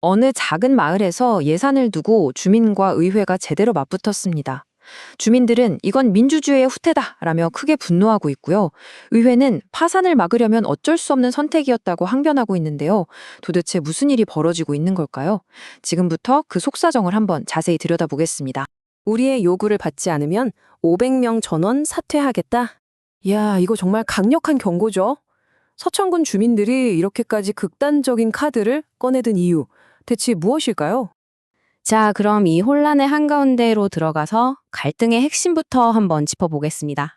어느 작은 마을에서 예산을 두고 주민과 의회가 제대로 맞붙었습니다. 주민들은 이건 민주주의의 후퇴다라며 크게 분노하고 있고요. 의회는 파산을 막으려면 어쩔 수 없는 선택이었다고 항변하고 있는데요. 도대체 무슨 일이 벌어지고 있는 걸까요? 지금부터 그 속사정을 한번 자세히 들여다보겠습니다. 우리의 요구를 받지 않으면 500명 전원 사퇴하겠다. 이야, 이거 정말 강력한 경고죠. 서천군 주민들이 이렇게까지 극단적인 카드를 꺼내든 이유, 대체 무엇일까요? 자, 그럼 이 혼란의 한가운데로 들어가서 갈등의 핵심부터 한번 짚어보겠습니다.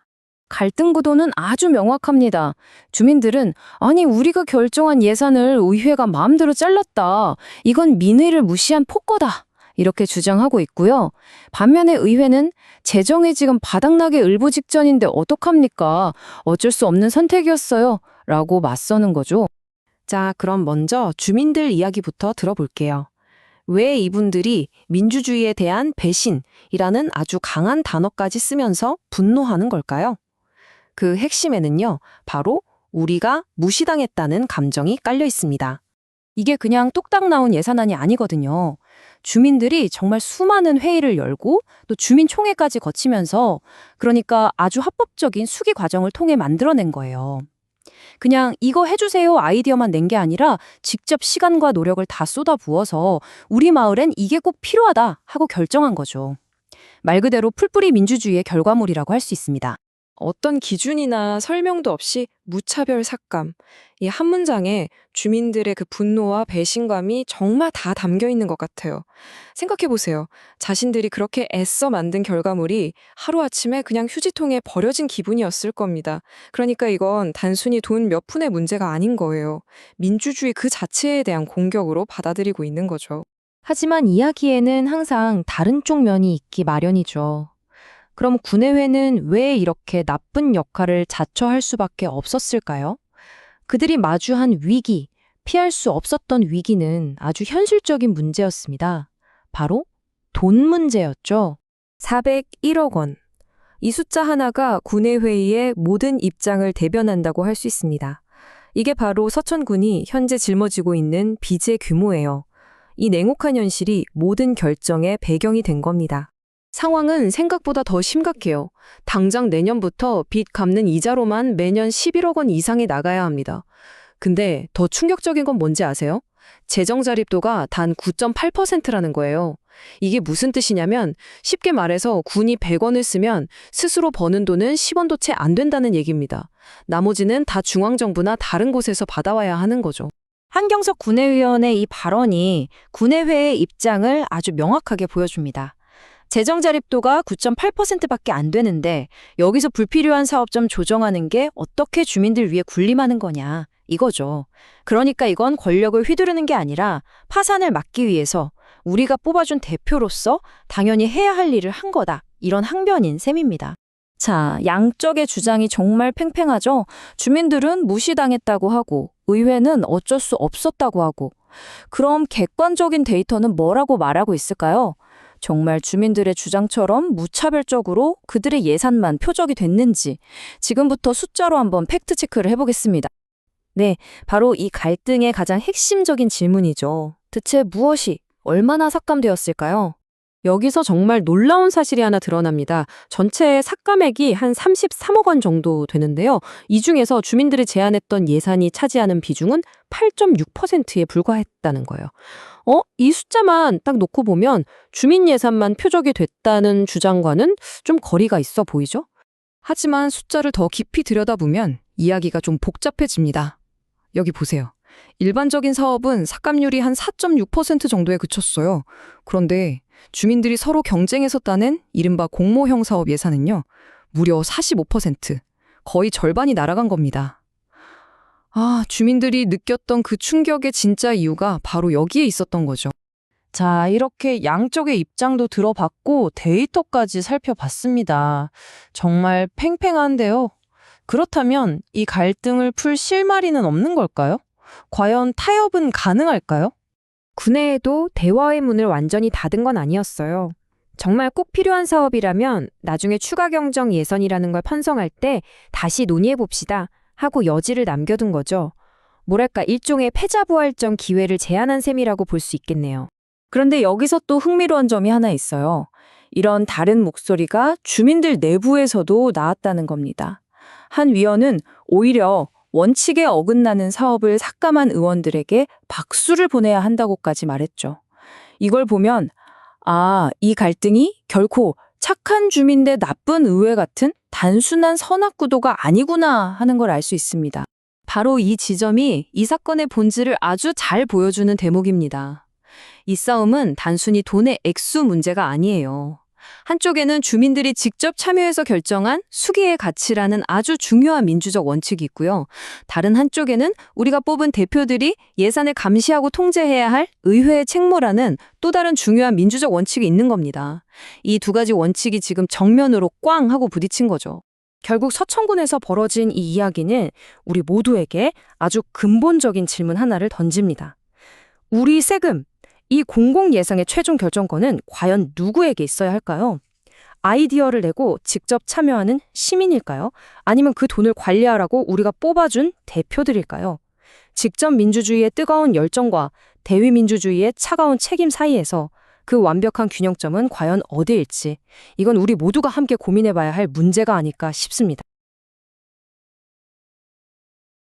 갈등 구도는 아주 명확합니다. 주민들은 아니 우리가 결정한 예산을 의회가 마음대로 잘랐다. 이건 민의를 무시한 폭거다. 이렇게 주장하고 있고요. 반면에 의회는 재정이 지금 바닥나게 일보 직전인데 어떡합니까? 어쩔 수 없는 선택이었어요. 라고 맞서는 거죠. 자, 그럼 먼저 주민들 이야기부터 들어볼게요. 왜 이분들이 민주주의에 대한 배신이라는 아주 강한 단어까지 쓰면서 분노하는 걸까요? 그 핵심에는요, 바로 우리가 무시당했다는 감정이 깔려 있습니다. 이게 그냥 뚝딱 나온 예산안이 아니거든요. 주민들이 정말 수많은 회의를 열고 또 주민총회까지 거치면서 그러니까 아주 합법적인 수기 과정을 통해 만들어낸 거예요. 그냥 이거 해주세요 아이디어만 낸 게 아니라 직접 시간과 노력을 다 쏟아부어서 우리 마을엔 이게 꼭 필요하다 하고 결정한 거죠. 말 그대로 풀뿌리 민주주의의 결과물이라고 할 수 있습니다. 어떤 기준이나 설명도 없이 무차별 삭감. 이 한 문장에 주민들의 그 분노와 배신감이 정말 다 담겨 있는 것 같아요. 생각해 보세요. 자신들이 그렇게 애써 만든 결과물이 하루아침에 그냥 휴지통에 버려진 기분이었을 겁니다. 그러니까 이건 단순히 돈 몇 푼의 문제가 아닌 거예요. 민주주의 그 자체에 대한 공격으로 받아들이고 있는 거죠. 하지만 이야기에는 항상 다른 쪽 면이 있기 마련이죠. 그럼 군의회는 왜 이렇게 나쁜 역할을 자처할 수밖에 없었을까요? 그들이 마주한 위기, 피할 수 없었던 위기는 아주 현실적인 문제였습니다. 바로 돈 문제였죠. 401억 원. 이 숫자 하나가 군의회의의 모든 입장을 대변한다고 할 수 있습니다. 이게 바로 서천군이 현재 짊어지고 있는 빚의 규모예요. 이 냉혹한 현실이 모든 결정의 배경이 된 겁니다. 상황은 생각보다 더 심각해요. 당장 내년부터 빚 갚는 이자로만 매년 11억 원 이상이 나가야 합니다. 근데 더 충격적인 건 뭔지 아세요? 재정 자립도가 단 9.8%라는 거예요. 이게 무슨 뜻이냐면 쉽게 말해서 군이 100원을 쓰면 스스로 버는 돈은 10원도 채 안 된다는 얘기입니다. 나머지는 다 중앙정부나 다른 곳에서 받아와야 하는 거죠. 한경석 군의위원의 이 발언이 군의회의 입장을 아주 명확하게 보여줍니다. 재정 자립도가 9.8%밖에 안 되는데 여기서 불필요한 사업 좀 조정하는 게 어떻게 주민들 위해 군림하는 거냐 이거죠. 그러니까 이건 권력을 휘두르는 게 아니라 파산을 막기 위해서 우리가 뽑아준 대표로서 당연히 해야 할 일을 한 거다. 이런 항변인 셈입니다. 자, 양쪽의 주장이 정말 팽팽하죠. 주민들은 무시당했다고 하고 의회는 어쩔 수 없었다고 하고 그럼 객관적인 데이터는 뭐라고 말하고 있을까요? 정말 주민들의 주장처럼 무차별적으로 그들의 예산만 표적이 됐는지 지금부터 숫자로 한번 팩트체크를 해보겠습니다. 네, 바로 이 갈등의 가장 핵심적인 질문이죠. 대체 무엇이 얼마나 삭감되었을까요? 여기서 정말 놀라운 사실이 하나 드러납니다. 전체 삭감액이 한 33억 원 정도 되는데요. 이 중에서 주민들이 제안했던 예산이 차지하는 비중은 8.6%에 불과했다는 거예요. 이 숫자만 딱 놓고 보면 주민 예산만 표적이 됐다는 주장과는 좀 거리가 있어 보이죠? 하지만 숫자를 더 깊이 들여다보면 이야기가 좀 복잡해집니다. 여기 보세요. 일반적인 사업은 삭감률이 한 4.6% 정도에 그쳤어요. 그런데 주민들이 서로 경쟁해서 따낸 이른바 공모형 사업 예산은요, 무려 45%, 거의 절반이 날아간 겁니다. 주민들이 느꼈던 그 충격의 진짜 이유가 바로 여기에 있었던 거죠. 자, 이렇게 양쪽의 입장도 들어봤고 데이터까지 살펴봤습니다. 정말 팽팽한데요. 그렇다면 이 갈등을 풀 실마리는 없는 걸까요? 과연 타협은 가능할까요? 군내에도 대화의 문을 완전히 닫은 건 아니었어요. 정말 꼭 필요한 사업이라면 나중에 추가 경정 예산이라는 걸 편성할 때 다시 논의해봅시다 하고 여지를 남겨둔 거죠. 뭐랄까 일종의 패자부활전 기회를 제한한 셈이라고 볼 수 있겠네요. 그런데 여기서 또 흥미로운 점이 하나 있어요. 이런 다른 목소리가 주민들 내부에서도 나왔다는 겁니다. 한 위원은 오히려 원칙에 어긋나는 사업을 삭감한 의원들에게 박수를 보내야 한다고까지 말했죠. 이걸 보면 이 갈등이 결코 착한 주민 대 나쁜 의회 같은 단순한 선악구도가 아니구나 하는 걸 알 수 있습니다. 바로 이 지점이 이 사건의 본질을 아주 잘 보여주는 대목입니다. 이 싸움은 단순히 돈의 액수 문제가 아니에요. 한쪽에는 주민들이 직접 참여해서 결정한 수기의 가치라는 아주 중요한 민주적 원칙이 있고요. 다른 한쪽에는 우리가 뽑은 대표들이 예산을 감시하고 통제해야 할 의회의 책무라는 또 다른 중요한 민주적 원칙이 있는 겁니다. 이 두 가지 원칙이 지금 정면으로 꽝 하고 부딪힌 거죠. 결국 서천군에서 벌어진 이 이야기는 우리 모두에게 아주 근본적인 질문 하나를 던집니다. 우리 세금, 이 공공예산의 최종 결정권은 과연 누구에게 있어야 할까요? 아이디어를 내고 직접 참여하는 시민일까요? 아니면 그 돈을 관리하라고 우리가 뽑아준 대표들일까요? 직접 민주주의의 뜨거운 열정과 대위민주주의의 차가운 책임 사이에서 그 완벽한 균형점은 과연 어디일지, 이건 우리 모두가 함께 고민해봐야 할 문제가 아닐까 싶습니다.